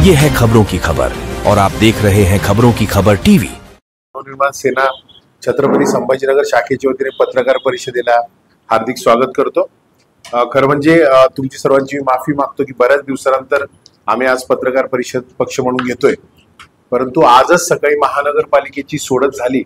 ये है खबरों की खबर और आप देख रहे हैं खबरों की खबर टीवी। नवनिर्माण सेना छत्रपती संभाजीनगर शाखेच्या वतीने पत्रकार परिषदेला हार्दिक स्वागत करतो। खरं म्हणजे तुमची सर्वांची माफी मागतो की बऱ्याच दिवसानंतर आम्ही आज पत्रकार परिषद पक्ष म्हणून घेतोय, परंतु आजच सकाळी महानगरपालिकेची सोडत झाली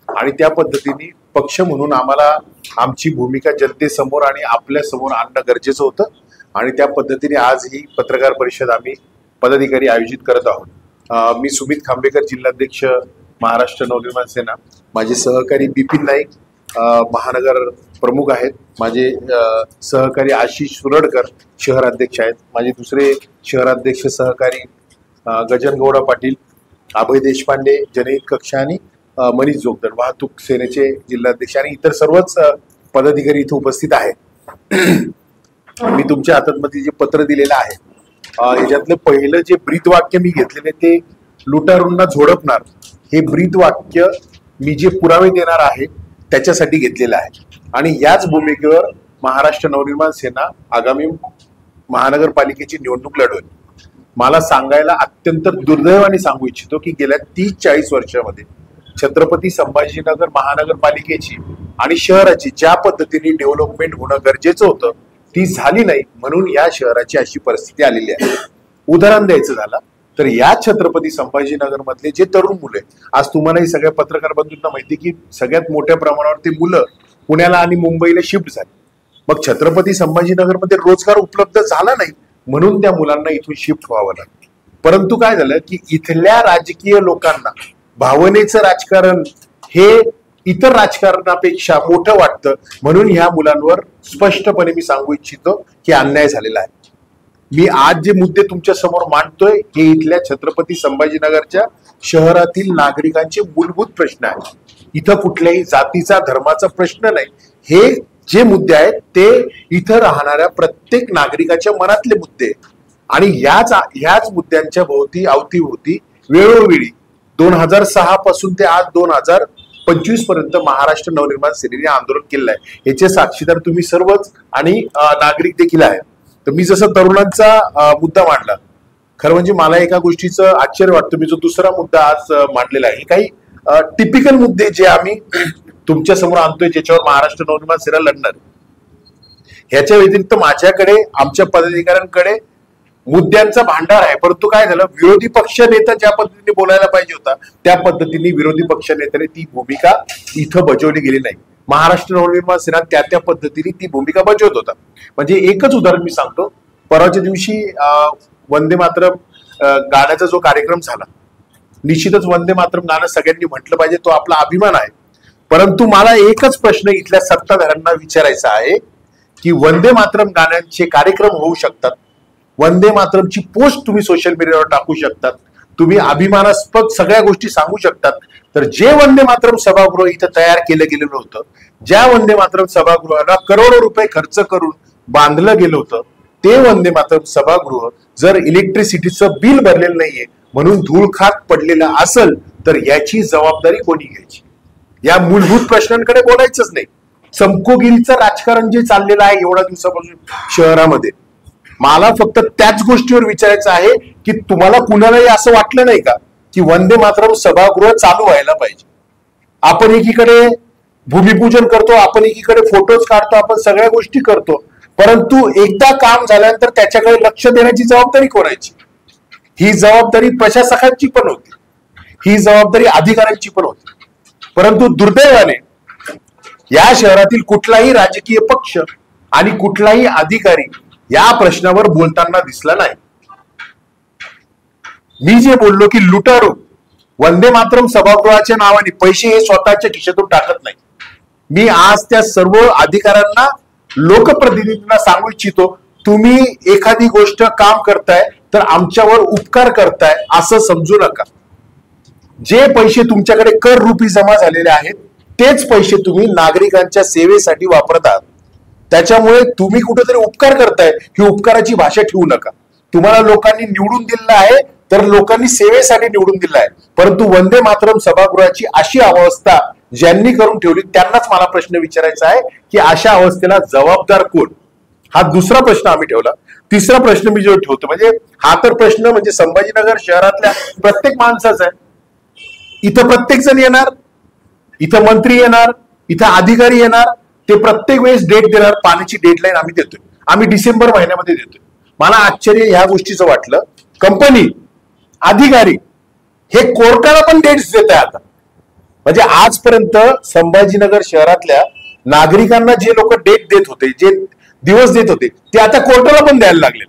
आणि त्या पद्धतीने पक्ष म्हणून आम्हाला आमची भूमिका जनतेसमोर आणि आपल्या समोर आणणं गरजेचं होतं आणि त्या पद्धतीने आज ही पत्रकार परिषद आम्ही पदाधिकारी आयोजित करत आहोत। मी सुमित खांबेकर, जिल्हाध्यक्ष महाराष्ट्र नवनिर्माण सेना, माझे सहकारी बिपिन नाईक महानगर प्रमुख आहेत, माझे सहकारी आशिष सुरडकर शहराध्यक्ष आहेत, माझे दुसरे शहराध्यक्ष सहकारी गजनगौडा पाटील, अभय देशपांडे जनहित कक्ष आणि मनीष जोगदंड वाहतूक सेनेचे जिल्हाध्यक्ष आणि इतर सर्वच पदाधिकारी इथे उपस्थित आहेत। मी तुमच्या हातामध्ये जे पत्र दिलेलं आहे याच्यातलं पहिलं जे ब्रीदवाक्य मी घेतलेले ते लुटारूंना झोडपणार हे ब्रीदवाक्य मी जे पुरावे देणार आहे त्याच्यासाठी घेतलेलं आहे आणि याच भूमिकेवर महाराष्ट्र नवनिर्माण सेना आगामी महानगरपालिकेची निवडणूक लढवेल। मला सांगायला अत्यंत दुर्दैवाने सांगू इच्छितो की गेल्या 30-40 वर्षामध्ये छत्रपती संभाजीनगर महानगरपालिकेची आणि शहराची ज्या पद्धतीने डेव्हलपमेंट होणं गरजेचं होतं ती झाली नाही, म्हणून या शहराची अशी परिस्थिती आलेली आहे। उदाहरण द्यायचं झालं तर या छत्रपती संभाजीनगर मधले जे तरुण मुले, आज तुम्हालाही सगळ्या पत्रकार बंधूंना माहिती की सगळ्यात मोठ्या प्रमाणावर ते मुलं पुण्याला आणि मुंबईला शिफ्ट झाली। मग छत्रपती संभाजीनगर मध्ये रोजगार उपलब्ध झाला नाही म्हणून त्या मुलांना इथून शिफ्ट व्हावं लागलं। परंतु काय झालं की इथल्या राजकीय लोकांना भावनेचं राजकारण हे इतर राजकारणापेक्षा मोठं वाटतं, म्हणून ह्या मुलांवर स्पष्टपणे मी सांगू इच्छितो की अन्याय झालेला आहे। मी आज जे मुद्दे तुमच्या समोर मांडतोय हे इथल्या छत्रपती संभाजीनगरच्या शहरातील नागरिकांचे मूलभूत प्रश्न आहेत। इथं कुठल्याही जातीचा धर्माचा प्रश्न नाही, हे जे मुद्दे आहेत ते इथं राहणाऱ्या प्रत्येक नागरिकाच्या मनातले मुद्दे आणि ह्याच मुद्द्यांच्या भोवती अवतीभोवती वेळोवेळी 2006 पासून ते आज 2025 पर्यंत महाराष्ट्र नवनिर्माण सेनेने आंदोलन केलेलं आहे। याचे साक्षीदार तुम्ही सर्वच आणि नागरिक देखील आहेत। तर मी जसं तरुणांचा मुद्दा मांडला, खरं म्हणजे मला एका गोष्टीचं आश्चर्य वाटतं, मी जो दुसरा मुद्दा आज मांडलेला आहे काही टिपिकल मुद्दे जे आम्ही तुमच्या समोर आणतोय ज्याच्यावर महाराष्ट्र नवनिर्माण सेना लढणार, ह्याच्या व्यतिरिक्त माझ्याकडे आमच्या पदाधिकाऱ्यांकडे मुद्द्यांचा भांडार आहे। परंतु काय झालं, विरोधी पक्ष नेता ज्या पद्धतीने बोलायला पाहिजे होता त्या पद्धतीने विरोधी पक्ष नेत्याने ती भूमिका इथं बजावली गेली नाही। महाराष्ट्र नवनिर्माण सेना त्या पद्धतीने ती भूमिका बजावत होता। म्हणजे एकच उदाहरण मी सांगतो, परवाच्या दिवशी वंदे मातरम गाण्याचा जो कार्यक्रम झाला, निश्चितच वंदे मातरम गाणं सगळ्यांनी म्हटलं पाहिजे, तो आपला अभिमान आहे। परंतु मला एकच प्रश्न इथल्या सत्ताधाऱ्यांना विचारायचा आहे की वंदे मातरम गाण्यांचे कार्यक्रम होऊ शकतात, वंदे मातरमची पोस्ट तुम्ही सोशल मीडियावर टाकू शकतात, तुम्ही अभिमानास्पद सगळ्या गोष्टी सांगू शकतात, तर जे वंदे मातरम सभागृह इथं तयार केलं गेलेलं होतं, ज्या वंदे मातरम सभागृहाला करोडो रुपये खर्च करून बांधलं गेलं होतं, ते वंदे मातरम सभागृह जर इलेक्ट्रिसिटीचं बिल भरलेलं नाहीये म्हणून धूळ खात पडलेलं असेल तर याची जबाबदारी कोणी घ्यायची? या मूलभूत प्रश्नांकडे बोलायचंच नाही। चमकोगिरीचं राजकारण जे चाललेलं आहे एवढ्या दिवसापासून शहरामध्ये, मला फक्त त्याच गोष्टीवर विचारायचं आहे की तुम्हाला कुणालाही असं वाटलं नाही का की वंदे मातरम सभागृह चालू व्हायला पाहिजे? आपण एकीकडे भूमिपूजन करतो, आपण एकीकडे फोटोज काढतो, आपण सगळ्या गोष्टी करतो, परंतु एकदा काम झाल्यानंतर त्याच्याकडे लक्ष देण्याची जबाबदारी कोणाची? ही जबाबदारी प्रशासकांची पण होती, ही जबाबदारी अधिकाऱ्यांची पण होती। परंतु दुर्दैवाने या शहरातील कुठलाही राजकीय पक्ष आणि कुठलाही अधिकारी या प्रश्नावर बोलताना दिसला नाही। मी जे बोललो की लुटारू वंदे मातरम सभागृहाच्या नावाने पैसे हे स्वतःच्या खिशातून टाकत नाही, मी आज त्या सर्व अधिकाऱ्यांना लोकप्रतिनिधींना सांगू इच्छितो, तुम्ही एखादी गोष्ट काम करताय तर आमच्यावर उपकार करताय असं समजू नका। जे पैसे तुमच्याकडे कर रूपी जमा झालेले आहेत तेच पैसे तुम्ही नागरिकांच्या सेवेसाठी वापरत आहात, त्याच्यामुळे तुम्ही कुठेतरी उपकार करताय ही उपकाराची भाषा ठेवू नका। तुम्हाला लोकांनी निवडून दिलेलं आहे तर लोकांनी सेवेसाठी निवडून दिलं आहे, परंतु वंदे मातरम सभागृहाची अशी अवस्था ज्यांनी करून ठेवली त्यांनाच मला प्रश्न विचारायचा आहे की अशा अवस्थेला जबाबदार कोण? हा दुसरा प्रश्न आम्ही ठेवला. तिसरा प्रश्न मी जो ठेवतो म्हणजे हा तर प्रश्न म्हणजे संभाजीनगर शहरातल्या प्रत्येक माणसाचा आहे. इथं प्रत्येक जण येणार, इथं मंत्री येणार, इथं अधिकारी येणार, ते प्रत्येक वेळेस डेट देणार. पाण्याची डेडलाईन आम्ही देतोय, आम्ही डिसेंबर महिन्यामध्ये देतोय. मला आश्चर्य ह्या गोष्टीचं वाटलं, कंपनी अधिकारी हे कोर्टाला पण डेट्स देत आहे आता. म्हणजे आजपर्यंत संभाजीनगर शहरातल्या नागरिकांना जे लोक डेट देत होते, जे दिवस देत होते, ते आता कोर्टाला पण द्यायला लागले.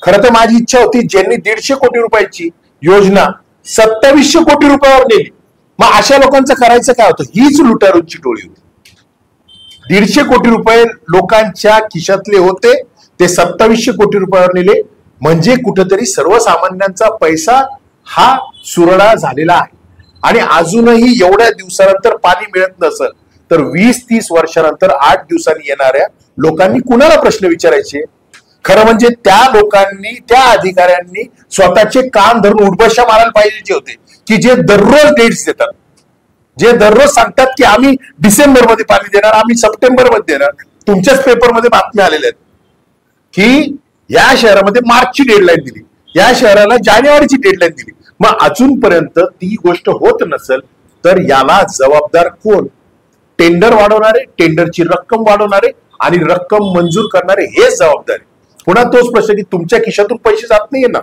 खरं तर माझी इच्छा होती, ज्यांनी 150 कोटी रुपयाची योजना 2700 कोटी रुपयावर नेली, मग अशा लोकांचं करायचं काय होतं? हीच लुटारूची टोळी होती. 150 कोटी रुपये लोकांच्या खिशातले होते, ते 2700 कोटी रुपयावर नेले. म्हणजे कुठेतरी सर्वसामान्यांचा पैसा हा सुरडा झालेला आहे. आणि अजूनही एवढ्या दिवसानंतर पाणी मिळत नसेल तर 20-30 वर्षानंतर 8 दिवसांनी येणाऱ्या लोकांनी कुणाला प्रश्न विचारायचे? खरं म्हणजे त्या लोकांनी, त्या अधिकाऱ्यांनी स्वतःचे कान धरून उठबशा मारायला पाहिजे होते, की जे दररोज डेट्स देतात, जे दररोज सांगतात की आम्ही डिसेंबर मध्ये पाणी देणार, आम्ही सप्टेंबर मध्ये देणार. तुमच्याच पेपरमध्ये बातम्या आलेल्या आहेत की या शहरामध्ये मार्चची डेडलाईन दिली, या शहराला जानेवारीची डेडलाईन दिली. मग अजूनपर्यंत ती गोष्ट होत नसेल तर याला जबाबदार कोण? टेंडर वाढवणारे, टेंडरची रक्कम वाढवणारे आणि रक्कम मंजूर करणारे हेच जबाबदारी. पुन्हा तोच प्रश्न की तुमच्या खिशातून पैसे जात नाहीये ना,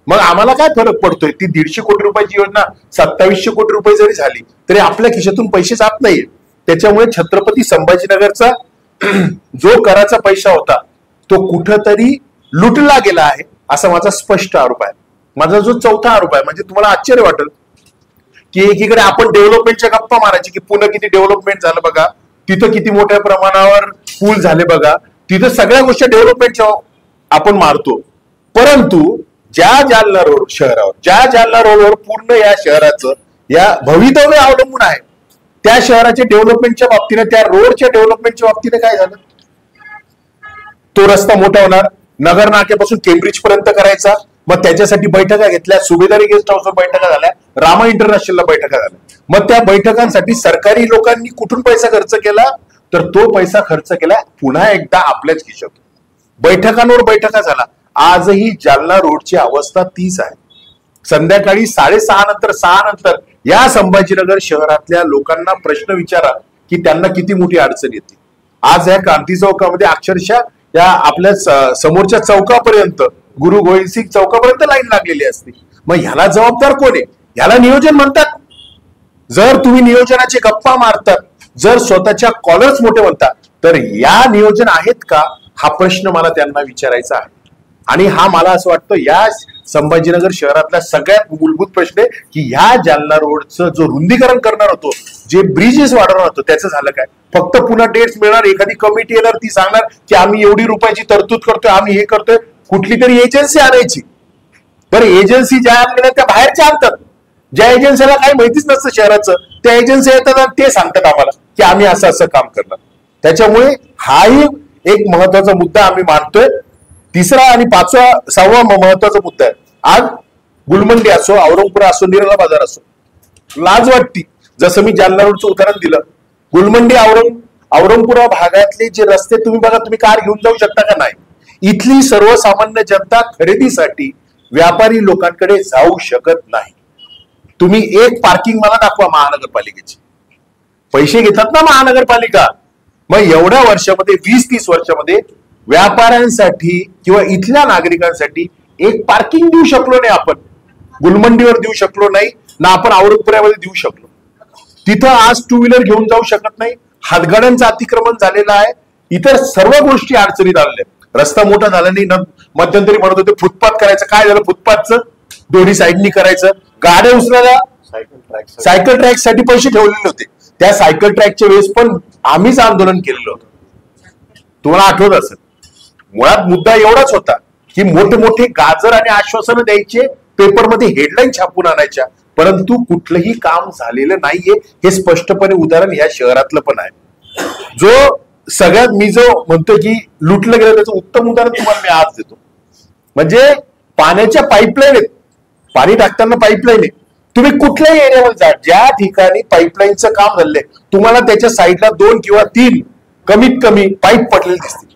मग आम्हाला काय फरक पडतोय? ती 150 कोटी रुपयाची योजना 2700 कोटी रुपये जरी झाली तरी आपल्या खिशातून पैसे जात नाहीये. त्याच्यामुळे छत्रपती संभाजीनगरचा जो कराचा पैसा होता तो कुठंतरी लुटला गेला आहे असा माझा स्पष्ट आरोप आहे. माझा जो चौथा आरोप आहे, म्हणजे तुम्हाला आश्चर्य वाटेल की एकीकडे आपण डेव्हलपमेंटच्या गप्पा मारायची की पुणे किती डेव्हलपमेंट झालं बघा, तिथं किती मोठ्या प्रमाणावर पूल झाले बघा, तिथं सगळ्या गोष्टी डेव्हलपमेंटच्या आपण मारतो. परंतु ज्या जालना रोड शहरावर, ज्या जालना रोडवर पूर्ण या शहराचं या भवितव्य अवलंबून आहे, त्या शहराच्या डेव्हलपमेंटच्या बाबतीने, त्या रोडच्या डेव्हलपमेंटच्या बाबतीने काय झालं? तो रस्ता मोठा होणार, नगर नाक्यापासून केम्ब्रिज पर्यंत करायचा. मग त्याच्यासाठी बैठका घेतल्या, सुभेदारी गेस्ट हाऊसवर बैठका झाल्या, रामा इंटरनॅशनलला बैठका झाल्या. मग त्या बैठकांसाठी सरकारी लोकांनी कुठून पैसा खर्च केला? तर तो पैसा खर्च केला पुन्हा एकदा आपल्याच खिशातून. बैठकांवर बैठका झाला. आजही जालना रोडची अवस्था तीच आहे. संध्याकाळी 6:30 नंतर 6 नंतर या संभाजीनगर शहरातल्या लोकांना प्रश्न विचारा की त्यांना किती मोठी अडचण येते. आज या क्रांती चौकामध्ये अक्षरशः या आपल्या समोरच्या चौकापर्यंत, गुरु गोविंद सिंग चौकापर्यंत लाईन लागलेली असते. मग ह्याला जबाबदार कोण आहे? ह्याला नियोजन म्हणतात. जर तुम्ही नियोजनाचे गप्पा मारतात, जर स्वतःच्या कॉलर्स मोठे म्हणतात, तर या नियोजन आहेत का हा प्रश्न मला त्यांना विचारायचा आहे. आणि हा मला असं वाटतं या संभाजीनगर शहरातला सगळ्यात मूलभूत प्रश्न आहे की ह्या जालना रोडचं जो रुंदीकरण करणार होतो, जे ब्रिजेस वाढवणार होतो, त्याचं झालं काय? फक्त पुन्हा डेट्स मिळणार, एखादी कमिटी येणार, ती सांगणार की आम्ही एवढी रुपयाची तरतूद करतोय, आम्ही हे करतोय. कुठली तरी एजन्सी आणायची. बरं, एजन्सी ज्या आणल्या त्या बाहेरच्या आणतात, ज्या एजन्सीला काही माहितीच नसतं शहराचं, त्या एजन्सी येतात आणि ते सांगतात आम्हाला की आम्ही असं असं काम करणार. त्याच्यामुळे हाही एक महत्वाचा मुद्दा आम्ही मानतोय. तिसरा आणि पाचवा 6वा महत्वाचा मुद्दा आहे. आज गुलमंडी असो, औरंगपुरा असो, निराला बाजार असो, लाज वाटती. जसं मी जालना रोडचं उदाहरण दिलं, गुलमंडी औरंगपुरा भागातले जे रस्ते तुम्ही बघा, तुम्ही कार घेऊन जाऊ शकता का? नाही. इथली सर्वसामान्य जनता खरेदीसाठी व्यापारी लोकांकडे जाऊ शकत नाही. तुम्ही एक पार्किंग मला दाखवा महानगरपालिकेची, पैसे घेतात ना महानगरपालिका. मग एवढ्या वर्षामध्ये 20-30 वर्षामध्ये व्यापाऱ्यांसाठी किंवा इथल्या नागरिकांसाठी एक पार्किंग देऊ शकलो नाही आपण. गुलमंडीवर देऊ शकलो नाही ना, आपण औरंगपुऱ्यामध्ये देऊ शकलो. तिथं आज 2 व्हीलर घेऊन जाऊ शकत नाही. हातगाड्यांचं अतिक्रमण झालेलं आहे. इतर सर्व गोष्टी अडचणीत आलेल्या. रस्ता मोठा झाला नाही. मध्यंतरी म्हणत होते फुटपाथ करायचं, काय झालं? फुटपाथचं दोन्ही साईडनी करायचं. गाड्या उचलायला सायकल ट्रॅक साठी पैसे ठेवलेले होते. त्या सायकल ट्रॅकच्या वेळेस पण आम्हीच आंदोलन केलेलं होतं, तुम्हाला आठवत असेल. मुळात मुद्दा एवढाच होता की मोठे मोठे गाजर आणि आश्वासनं द्यायचे, पेपरमध्ये हेडलाईन छापून आणायच्या, परंतु कुठलंही काम झालेलं नाहीये. हे स्पष्टपणे उदाहरण या शहरातलं पण आहे. जो सगळ्यात मी जो म्हणतो की लुटलं गेलं त्याचं उत्तम उदाहरण तुम्हाला मी आज देतो. म्हणजे पाण्याच्या पाईपलाईन आहेत, पाणी टाकताना पाईपलाईन आहे. तुम्ही कुठल्याही एरियामध्ये जा, ज्या ठिकाणी पाईपलाईनचं काम झालंय, तुम्हाला त्याच्या साईडला 2 किंवा 3 कमीत कमी पाईप पडलेले दिसतील.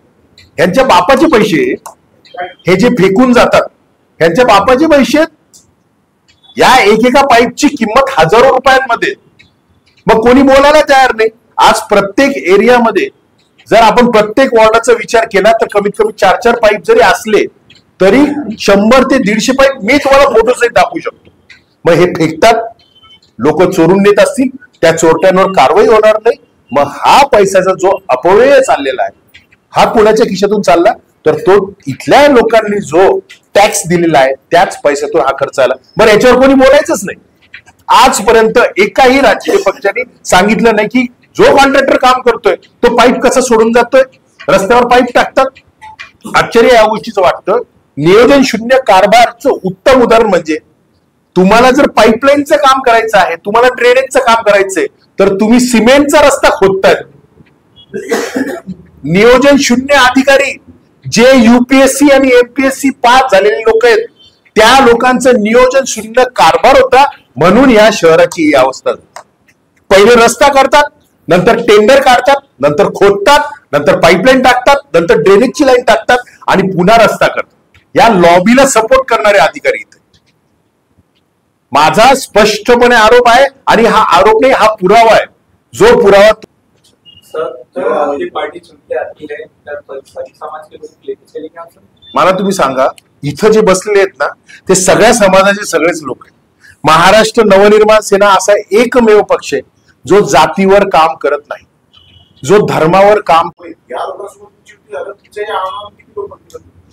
यांच्या बापाचे पैसे हे जे फेकून जातात, यांच्या बापाचे पैसे, या एकेका पाईपची किंमत हजारो रुपयांमध्ये. मग कोणी बोलायला तयार नाही. आज प्रत्येक एरियामध्ये जर आपण प्रत्येक वॉर्डाचा विचार केला तर कमीत कमी 4-4 पाईप जरी असले तरी 100 ते 150 पाईप मी तुम्हाला फोटो सहित दाखवू शकतो. मग हे फेकतात, लोक चोरून नेत असतील, त्या चोरट्यांवर कारवाई होणार नाही. मग हा पैशाचा जो अपव्यय चाललेला आहे हा कुणाच्या खिशातून चालला, तर तो इथल्या लोकांनी जो टॅक्स दिलेला आहे त्याच पैशातून हा खर्च आला. बरं, याच्यावर कोणी बोलायचंच नाही. आजपर्यंत एकाही राजकीय पक्षाने सांगितलं नाही की जो कॉन्ट्रॅक्टर काम करतोय तो पाईप कसा सोडून जातोय, रस्त्यावर पाईप टाकतात. आश्चर्य या गोष्टीचं वाटतं. नियोजन शून्य कारभारचं उत्तम उदाहरण म्हणजे, तुम्हाला जर पाईपलाईनचं काम करायचं आहे, तुम्हाला ड्रेनेजचं काम करायचंय, तर तुम्ही सिमेंटचा रस्ता खोदताय. नियोजन शून्य अधिकारी जे UPSC आणि MPSC पास झालेले लोक आहेत, त्या लोकांचं नियोजन शून्य कारभार होता. म्हणून या शहराची ही अवस्था. पहिले रस्ता करतात, नंतर टेंडर काढतात, नंतर खोदतात, नंतर पाईपलाईन टाकतात, नंतर ड्रेनेजची लाईन टाकतात आणि पुन्हा रस्ता करतात. या लॉबीला सपोर्ट करणारे अधिकारी इथे. माझा स्पष्टपणे आरोप आहे, आणि हा आरोप नाही, हा पुरावा आहे. जो पुरावा मला तुम्ही सांगा, इथं जे बसलेले आहेत ना ते सगळ्या समाजाचे सगळेच लोक आहेत. महाराष्ट्र नवनिर्माण सेना असा एकमेव पक्ष आहे जो जातीवर काम करत नाही, जो धर्मावर काम.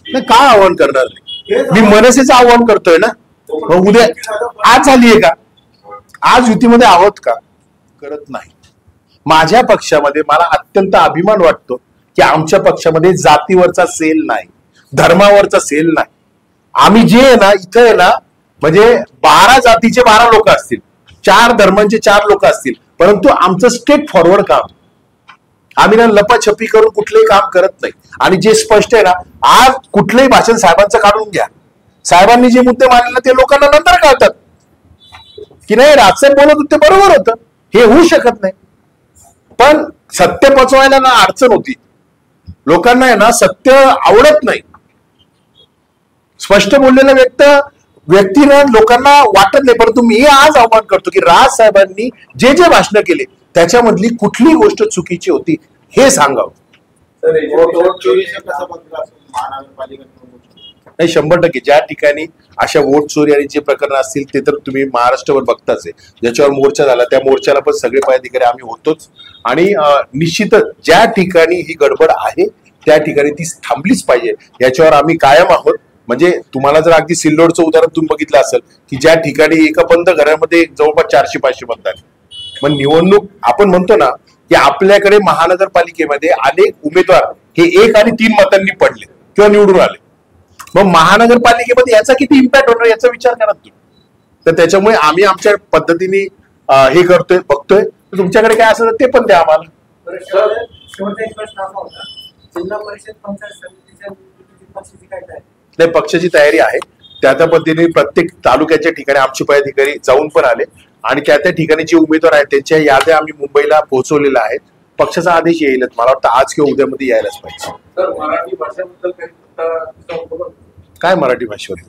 काय आव्हान करणार नाही? मी मनसेचं आव्हान करतोय ना. उद्या आज झालीये का? आज युतीमध्ये आहोत का? करत नाही. माझ्या पक्षामध्ये मला अत्यंत अभिमान वाटतो की आमच्या पक्षामध्ये जातीवरचा सेल नाही, धर्मावरचा सेल नाही. आम्ही जे आहे ना, इथं आहे ना, म्हणजे 12 जातीचे 12 लोक असतील, 4 धर्मांचे 4 लोक असतील, परंतु आमचं स्ट्रेट फॉरवर्ड काम. आम्ही ना लपाछपी करून कुठलंही काम करत नाही. आणि जे स्पष्ट आहे ना, आज कुठलंही भाषण साहेबांचं काढून घ्या, साहेबांनी जे मुद्दे मांडले ते लोकांना नंतर कळतात की नाही, राजसाहेब बोलत होते बरोबर होतं. हे होऊ शकत नाही. पण सत्य पचवायला ना अडचण होती. लोकांना आहे ना सत्य आवडत नाही. स्पष्ट बोललेला व्यक्तीनं लोकांना वाटत नाही. परंतु मी आज आव्हान करतो की राज साहेबांनी जे जे भाषण केले त्याच्यामधली कुठली गोष्ट चुकीची होती हे सांगावं. नाही, 100% ज्या ठिकाणी अशा वोट चोरी आणि जे प्रकरण असतील ते तर तुम्ही महाराष्ट्रभर बघताच आहे. ज्याच्यावर मोर्चा झाला त्या मोर्चाला पण सगळे पदाधिकारी आम्ही होतोच. आणि निश्चितच ज्या ठिकाणी ही गडबड आहे त्या ठिकाणी ती थांबलीच पाहिजे, याच्यावर आम्ही कायम आहोत. म्हणजे तुम्हाला जर अगदी सिल्लोडचं उदाहरण तुम्ही बघितलं असेल की ज्या ठिकाणी एका बंद घरामध्ये जवळपास 400-500 मतदार. मग निवडणूक आपण म्हणतो ना की आपल्याकडे महानगरपालिकेमध्ये अनेक उमेदवार हे 1 आणि 3 मतांनी पडले किंवा निवडून आले. मग महानगरपालिकेमध्ये याचा किती इम्पॅक्ट होणार याचा विचार करा तुम्ही. तर त्याच्यामुळे आम्ही आमच्या पद्धतीने हे करतोय, बघतोय. तुमच्याकडे काय असेल ते पण द्या आम्हाला. नाही, पक्षाची तयारी आहे. त्या पद्धतीने प्रत्येक तालुक्याच्या ठिकाणी आमचे पदाधिकारी जाऊन पण आले आणि त्या ठिकाणी जे उमेदवार आहेत त्यांच्या याद्या आम्ही मुंबईला पोहोचवलेल्या आहेत. पक्षाचा आदेश येईलच, मला वाटतं आज किंवा उद्यामध्ये यायलाच पाहिजे. मराठी भाषेबद्दल काय मराठी भाषेवर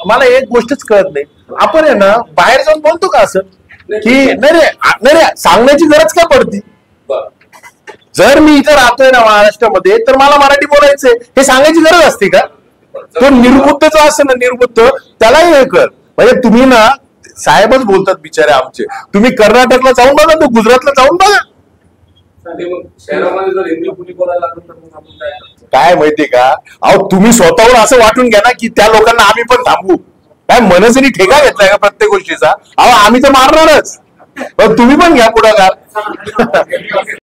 मला एक गोष्टच कळत नाही. आपण आहे ना बाहेर जाऊन बोलतो का असं की नाही सांगण्याची गरज काय पडती? जर मी इथं राहतोय ना महाराष्ट्रामध्ये तर मला मराठी बोलायचंय हे सांगायची गरज असते का? तो निर्बुद्ध जो असं ना निर्बुद्ध त्यालाही हे कर. म्हणजे तुम्ही ना साहेबच बोलतात बिचारे आमचे. तुम्ही कर्नाटकला जाऊन बघा, तो गुजरातला जाऊन बघा. काय माहितीये का, अहो तुम्ही स्वतःहून असं वाटून घ्या ना की त्या लोकांना आम्ही पण थांबवू. काय मनसेने ठेका घेतलाय का प्रत्येक गोष्टीचा? अहो आम्ही तर मारणारच, पण तुम्ही पण घ्या पुढाकार.